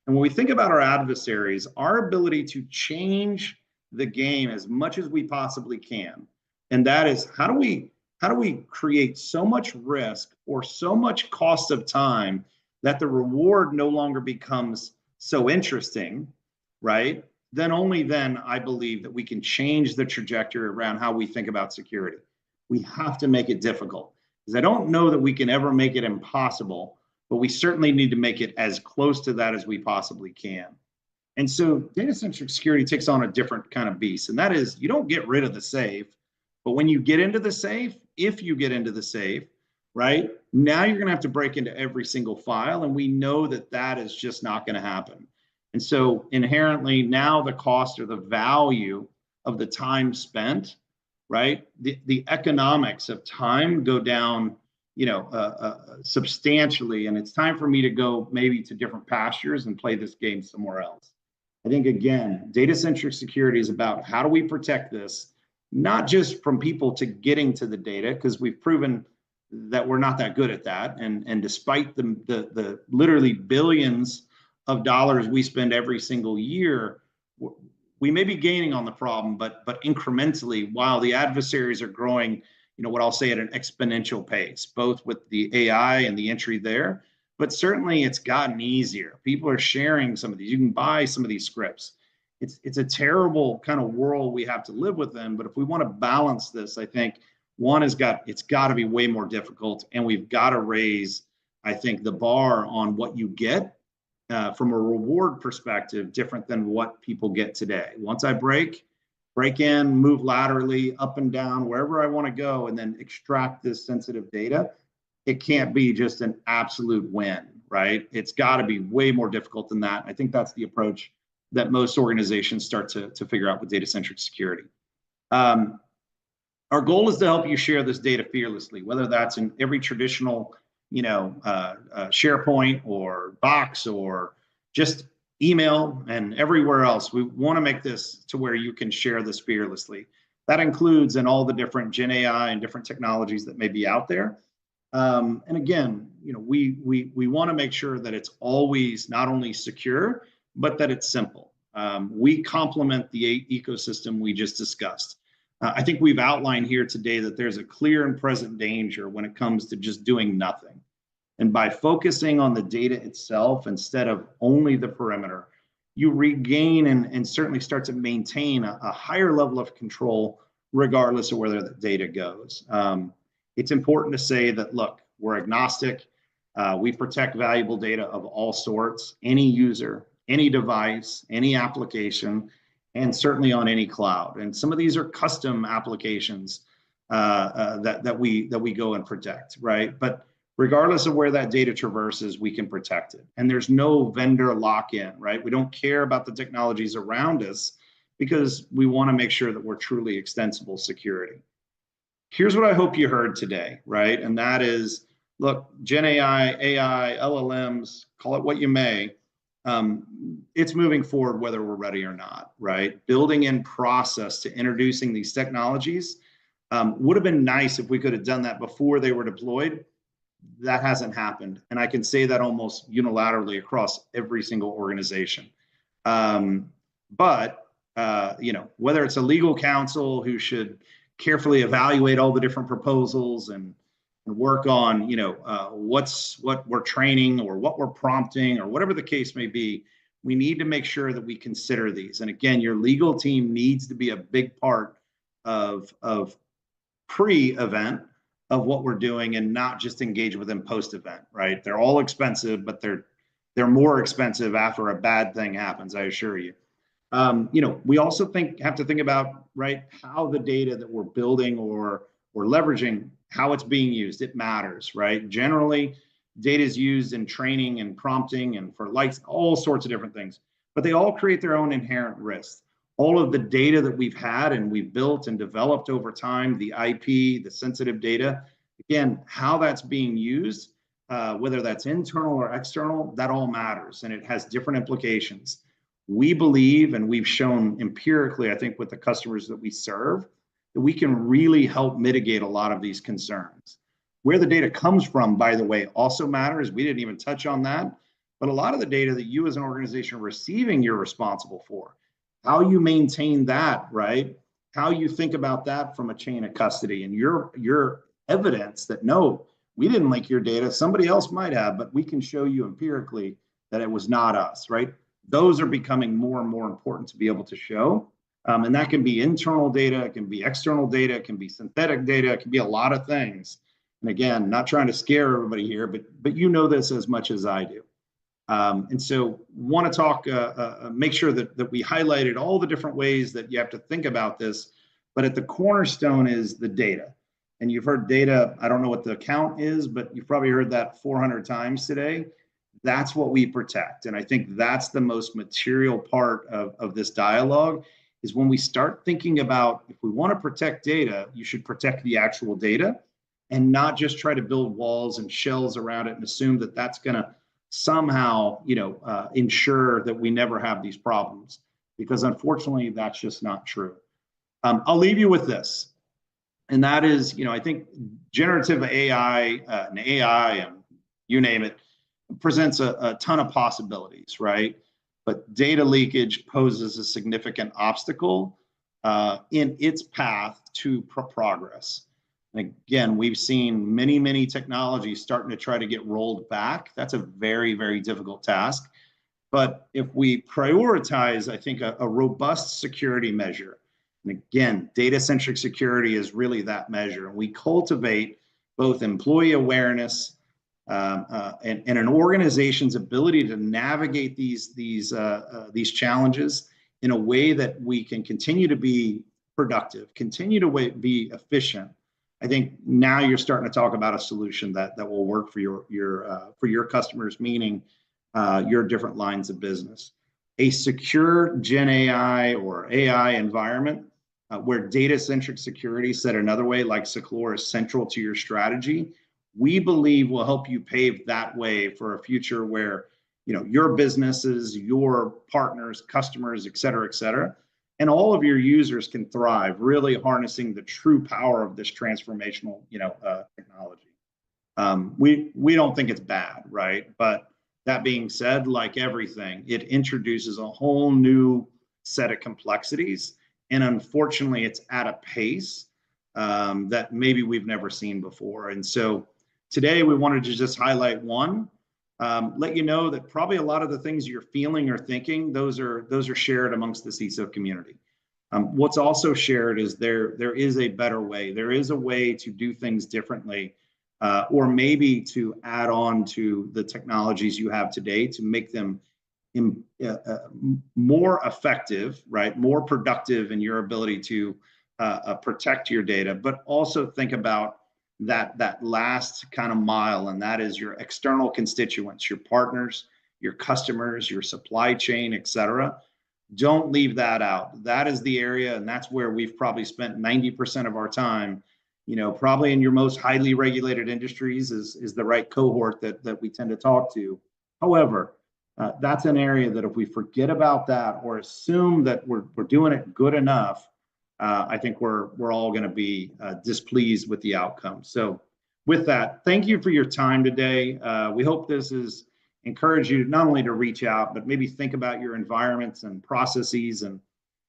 B: And when we think about our adversaries, our ability to change the game as much as we possibly can, and that is how do we create so much risk or so much cost of time that the reward no longer becomes so interesting, right? Then only then I believe that we can change the trajectory around how we think about security. We have to make it difficult because I don't know that we can ever make it impossible, but we certainly need to make it as close to that as we possibly can. And so data-centric security takes on a different kind of beast, and that is you don't get rid of the safe, but when you get into the safe, if you get into the safe, right, now you're going to have to break into every single file. And we know that that is just not going to happen. And so inherently now the cost or the value of the time spent, right, the economics of time go down, substantially. And it's time for me to go maybe to different pastures and play this game somewhere else. I think, again, data-centric security is about how do we protect this, not just from people to getting to the data, because we've proven that we're not that good at that. And despite the literally billions of dollars we spend every single year, we may be gaining on the problem, but incrementally, while the adversaries are growing, what I'll say at an exponential pace, both with the AI and the entry there, but certainly it's gotten easier. People are sharing some of these. You can buy some of these scripts. It's a terrible kind of world we have to live within. But if we want to balance this, I think it's got to be way more difficult, and we've got to raise, I think, the bar on what you get from a reward perspective, different than what people get today. Once I break in, move laterally up and down wherever I want to go, and then extract this sensitive data, it can't be just an absolute win, right? It's got to be way more difficult than that. I think that's the approach that most organizations start to figure out with data-centric security. Our goal is to help you share this data fearlessly, whether that's in every traditional, SharePoint or Box or just email and everywhere else. We want to make this to where you can share this fearlessly. That includes in all the different Gen AI and different technologies that may be out there. And again, we want to make sure that it's always not only secure, but that it's simple. We complement the ecosystem we just discussed. I think we've outlined here today that there's a clear and present danger when it comes to just doing nothing. And by focusing on the data itself instead of only the perimeter, you regain and certainly start to maintain a higher level of control, regardless of where the data goes. It's important to say that, look, we're agnostic. We protect valuable data of all sorts, any user, any device, any application, and certainly on any cloud. And some of these are custom applications that we go and protect, right? But regardless of where that data traverses, we can protect it. And there's no vendor lock-in, right? We don't care about the technologies around us because we want to make sure that we're truly extensible security. Here's what I hope you heard today, right? And that is, look, Gen AI, LLMs, call it what you may, it's moving forward whether we're ready or not, right? Building in process to introducing these technologies would have been nice if we could have done that before they were deployed. That hasn't happened. And I can say that almost unilaterally across every single organization. But whether it's a legal counsel who should carefully evaluate all the different proposals and work on, what we're training or what we're prompting or whatever the case may be, we need to make sure that we consider these. And again, your legal team needs to be a big part of pre-event of what we're doing and not just engage with them post-event, right? They're all expensive, but they're more expensive after a bad thing happens, I assure you. We also have to think about, right, how the data that we're building or leveraging, how it's being used. It matters, right? Generally, data is used in training and prompting and for lights, all sorts of different things, but they all create their own inherent risks. All of the data that we've had and we've built and developed over time, the IP, the sensitive data, again, how that's being used, whether that's internal or external, that all matters and it has different implications. We believe, and we've shown empirically, I think, with the customers that we serve, that we can really help mitigate a lot of these concerns. Where the data comes from, by the way, also matters. We didn't even touch on that, but a lot of the data that you as an organization are receiving, you're responsible for. How you maintain that, right? How you think about that from a chain of custody and your evidence that no, we didn't leak your data, somebody else might have, but we can show you empirically that it was not us, right? Those are becoming more and more important to be able to show. And that can be internal data, it can be external data, it can be synthetic data, it can be a lot of things. And again, not trying to scare everybody here, but you know this as much as I do. And so want to talk, make sure that we highlighted all the different ways that you have to think about this, but at the cornerstone is the data. And you've heard data, I don't know what the count is, but you've probably heard that 400 times today. That's what we protect. And I think that's the most material part of this dialogue is when we start thinking about if we want to protect data, you should protect the actual data and not just try to build walls and shells around it and assume that that's going to somehow, ensure that we never have these problems, because unfortunately, that's just not true. I'll leave you with this, and that is, I think generative AI and AI and you name it presents a ton of possibilities, right? But data leakage poses a significant obstacle in its path to progress. And again, we've seen many, many technologies starting to try to get rolled back. That's a very, very difficult task. But if we prioritize, I think, a robust security measure, and again, data-centric security is really that measure, and we cultivate both employee awareness and an organization's ability to navigate these challenges in a way that we can continue to be productive, continue to be efficient. I think now you're starting to talk about a solution that will work for your customers, meaning your different lines of business. A secure Gen AI or AI environment where data-centric security, said another way, like Seclor, is central to your strategy, we believe will help you pave that way for a future where your businesses, your partners, customers, et cetera, and all of your users can thrive, really harnessing the true power of this transformational, technology. We don't think it's bad, right? But that being said, like everything, it introduces a whole new set of complexities, and unfortunately, it's at a pace that maybe we've never seen before. And so today, we wanted to just highlight one. Let you know that probably a lot of the things you're feeling or thinking, those are shared amongst the CISO community. What's also shared is there is a better way. There is a way to do things differently, or maybe to add on to the technologies you have today to make them more effective, right? More productive in your ability to protect your data, but also think about that last kind of mile, and that is your external constituents, your partners, your customers, your supply chain, et cetera. Don't leave that out. That is the area, and that's where we've probably spent 90% of our time. Probably in your most highly regulated industries is the right cohort that we tend to talk to. However, That's an area that if we forget about that or assume that we're doing it good enough, I think we're all going to be displeased with the outcome. So with that, thank you for your time today. We hope this has encouraged you not only to reach out, but maybe think about your environments and processes and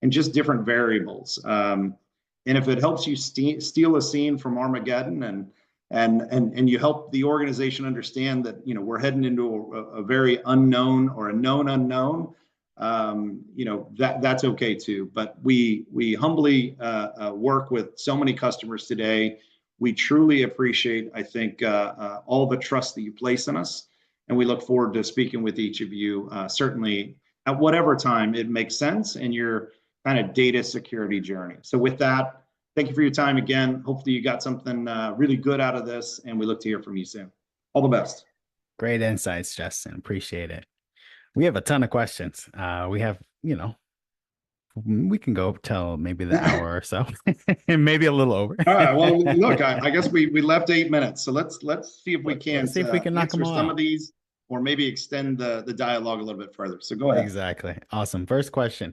B: just different variables. And if it helps you steal a scene from Armageddon and you help the organization understand that we're heading into a very unknown or a known unknown, that's okay too. But we humbly work with so many customers today. We truly appreciate, I think, all the trust that you place in us, and we look forward to speaking with each of you, certainly at whatever time it makes sense in your kind of data security journey. So with that, thank you for your time again. Hopefully you got something really good out of this, and we look to hear from you soon. All the best.
A: Great insights, Justin. Appreciate it. We have a ton of questions. We have, we can go till maybe the hour or so, and maybe a little over.
B: All right. Well, look, I guess we left 8 minutes, so let's see if we
A: Let's
B: can't
A: see if we can knock them
B: answer
A: all
B: some
A: out.
B: of these, or maybe extend the dialogue a little bit further. So go ahead.
A: Exactly. Awesome. First question.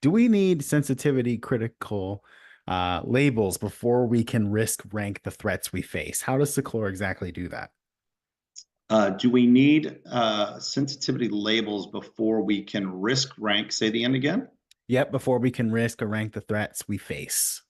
A: Do we need sensitivity critical labels before we can risk rank the threats we face? How does Seclor exactly do that?
B: Do we need sensitivity labels before we can risk rank? Say the end again.
A: Yep, before we can risk or rank the threats we face.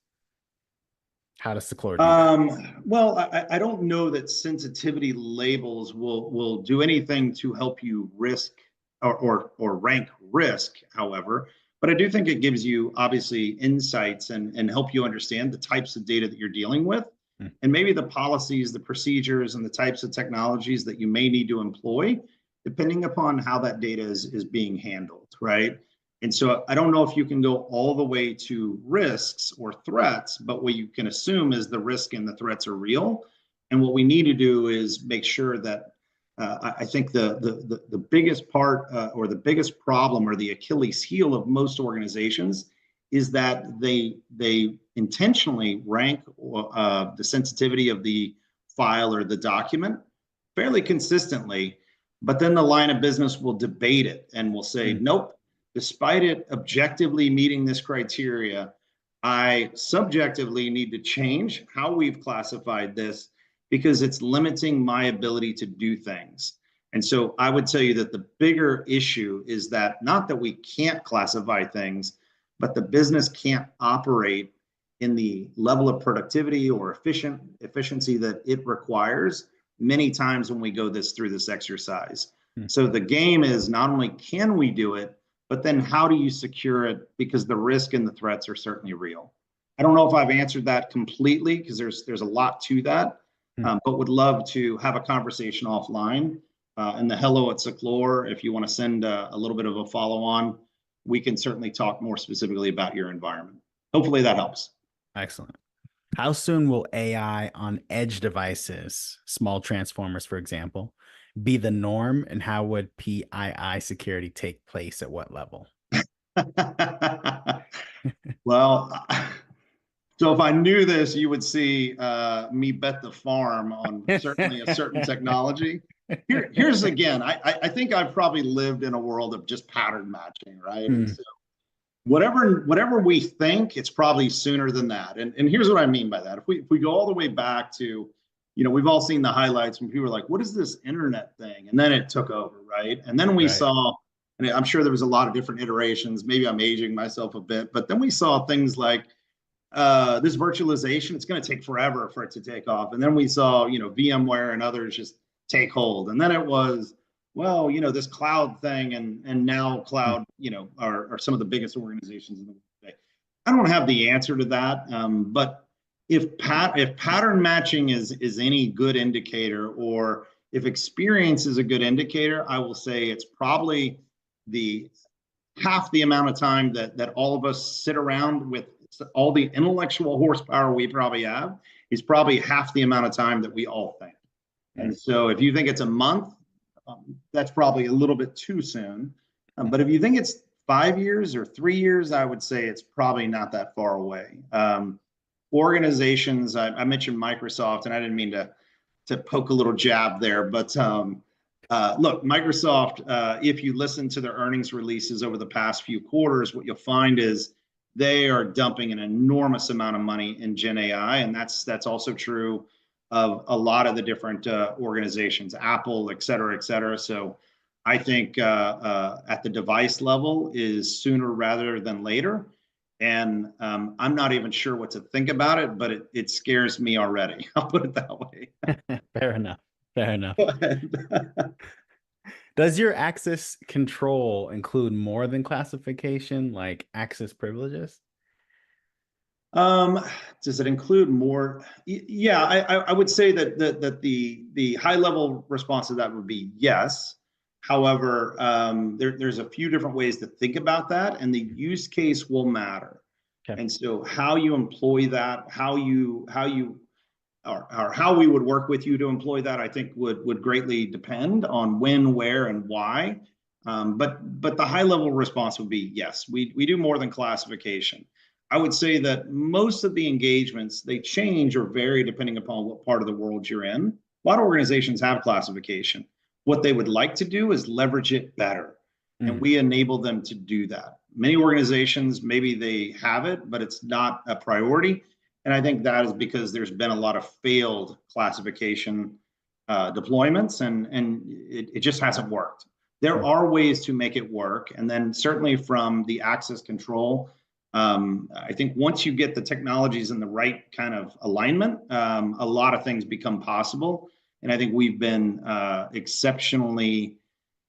A: How does Seclor do that?
B: Well, I don't know that sensitivity labels will do anything to help you risk or rank risk, however. But I do think it gives you obviously insights and help you understand the types of data that you're dealing with,
A: Hmm.
B: and maybe the policies, the procedures, and the types of technologies that you may need to employ, depending upon how that data is being handled, right? And so I don't know if you can go all the way to risks or threats, but what you can assume is the risk and the threats are real. And what we need to do is make sure that I think the biggest part or the biggest problem or the Achilles heel of most organizations is that they intentionally rank the sensitivity of the file or the document fairly consistently, but then the line of business will debate it and will say,
A: Hmm.
B: nope, despite it objectively meeting this criteria, I subjectively need to change how we've classified this because it's limiting my ability to do things. And so I would tell you that the bigger issue is that not that we can't classify things, but the business can't operate in the level of productivity or efficiency that it requires many times when we go through this exercise.
A: Hmm.
B: So the game is not only can we do it, but then how do you secure it? Because the risk and the threats are certainly real. I don't know if I've answered that completely because there's a lot to that,
A: Hmm.
B: but would love to have a conversation offline. And the hello at Seclor, if you want to send a little bit of a follow on, we can certainly talk more specifically about your environment. Hopefully that helps.
A: Excellent. How soon will AI on edge devices, small transformers, for example, be the norm, and how would PII security take place at what level?
B: Well, so if I knew this, you would see me bet the farm on certainly a certain technology. Here's again, I think I've probably lived in a world of just pattern matching, right? And
A: Hmm.
B: so whatever we think, it's probably sooner than that. And here's what I mean by that. If we go all the way back to, we've all seen the highlights when people were like, what is this internet thing? And then it took over, right? And then we
A: Right.
B: saw, and I'm sure there was a lot of different iterations. Maybe I'm aging myself a bit, but then we saw things like this virtualization. It's going to take forever for it to take off. And then we saw, VMware and others just take hold. And then it was, well, this cloud thing, and now
A: Hmm.
B: cloud, are some of the biggest organizations in the world today. I don't have the answer to that, but if pattern matching is any good indicator, or if experience is a good indicator, I will say it's probably the half the amount of time that all of us sit around with all the intellectual horsepower we probably have is probably half the amount of time that we all think.
A: Hmm.
B: And so if you think it's a month, that's probably a little bit too soon. But if you think it's 5 years or 3 years, I would say it's probably not that far away. Organizations, I mentioned Microsoft, and I didn't mean to poke a little jab there, but Look, Microsoft, if you listen to their earnings releases over the past few quarters, what you'll find is they are dumping an enormous amount of money in Gen AI, and that's also true of a lot of the different organizations, Apple, et cetera, et cetera. So I think at the device level is sooner rather than later. And I'm not even sure what to think about it, but it scares me already. I'll put it that way.
A: Fair enough. Fair enough.
B: Go ahead.
A: Does your access control include more than classification, like access privileges?
B: Um, does it include more? Yeah, I would say that the high level response to that would be yes. However, there's a few different ways to think about that, and the use case will matter.
A: Okay.
B: And so, how you employ that, how you or how we would work with you to employ that, I think would greatly depend on when, where, and why. But the high level response would be yes. We do more than classification. I would say that most of the engagements they change or vary depending upon what part of the world you're in. A lot of organizations have classification. What they would like to do is leverage it better, and
A: Mm,
B: we enable them to do that. Many organizations maybe they have it, but it's not a priority, and I think that is because there's been a lot of failed classification deployments, and it just hasn't worked. There
A: mm,
B: are ways to make it work, and then certainly from the access control, I think once you get the technologies in the right kind of alignment, a lot of things become possible. And I think we've been exceptionally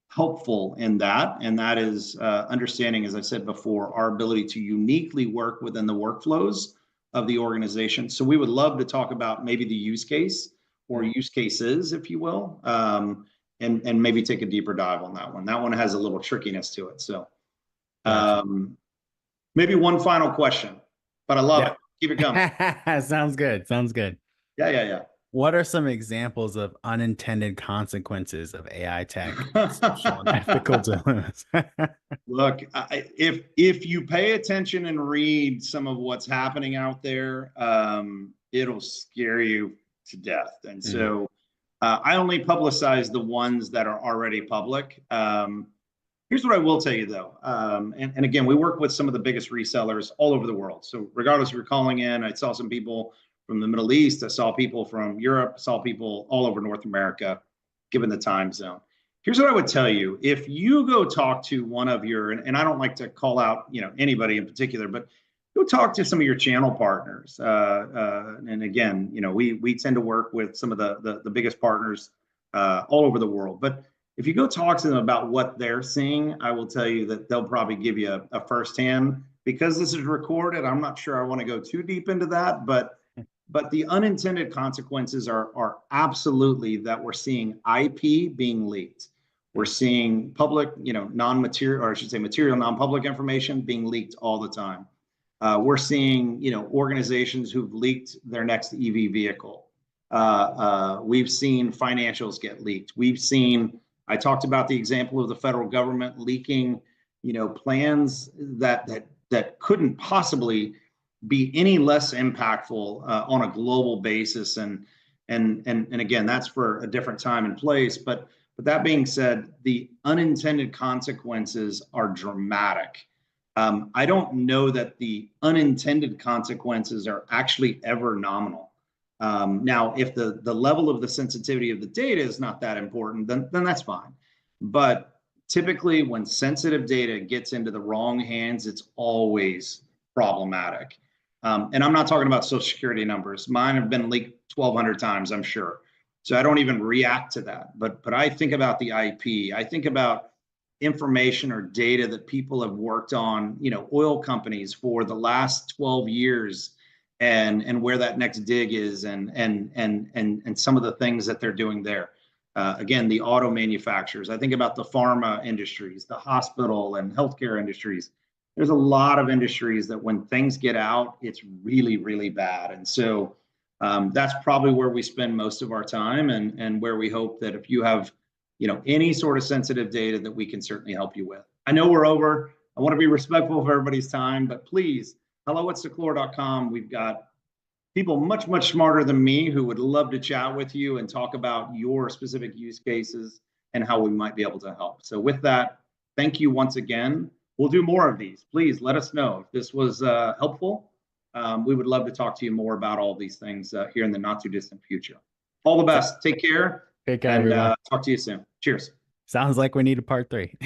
B: helpful in that. And that is understanding, as I said before, our ability to uniquely work within the workflows of the organization. So we would love to talk about maybe the use case or
A: mm.
B: use cases, if you will, and maybe take a deeper dive on that one. That one has a little trickiness to it. So
A: Gotcha.
B: um, maybe one final question, but I love it. Keep it coming.
A: Yeah. Sounds good. Sounds good.
B: Yeah,
A: What are some examples of unintended consequences of AI tech and social and
B: yeah.
A: ethical dilemmas?
B: Look, if you pay attention and read some of what's happening out there, it'll scare you to death. And
A: Mm,
B: so I only publicize the ones that are already public. Here's what I will tell you though. And again, we work with some of the biggest resellers all over the world. So regardless if you're calling in, I saw some people from the Middle East, I saw people from Europe, I saw people all over North America, given the time zone. Here's what I would tell you. If you go talk to one of your, and I don't like to call out, anybody in particular, but go talk to some of your channel partners. And again, we tend to work with some of the biggest partners all over the world. But if you go talk to them about what they're seeing, I will tell you that they'll probably give you a firsthand. Because this is recorded, I'm not sure I want to go too deep into that, but the unintended consequences are absolutely that we're seeing IP being leaked. We're seeing public, non-material, or I should say material non-public information being leaked all the time. We're seeing, organizations who've leaked their next EV vehicle. We've seen financials get leaked. I talked about the example of the federal government leaking, plans that couldn't possibly be any less impactful on a global basis. And again, that's for a different time and place. But that being said, the unintended consequences are dramatic. I don't know that the unintended consequences are actually ever nominal. Now, if the level of the sensitivity of the data is not that important, then that's fine. But typically, when sensitive data gets into the wrong hands, it's always problematic. And I'm not talking about social security numbers. Mine have been leaked 1,200 times, I'm sure. So I don't even react to that. But I think about the IP. I think about information or data that people have worked on, oil companies for the last 12 years, and where that next dig is, and some of the things that they're doing there. Again, the auto manufacturers. I think about the pharma industries, the hospital and healthcare industries. There's a lot of industries that when things get out, it's really, really bad. And so that's probably where we spend most of our time, and where we hope that if you have, any sort of sensitive data, that we can certainly help you with. I know we're over. I want to be respectful of everybody's time, but please, hello@seclor.com. We've got people much, much smarter than me who would love to chat with you and talk about your specific use cases and how we might be able to help. So with that, thank you once again. We'll do more of these. Please let us know if this was helpful. We would love to talk to you more about all these things here in the not too distant future. All the best. Take care.
A: Take care,
B: And
A: everyone.
B: talk to you soon. Cheers.
A: Sounds like we need a part 3.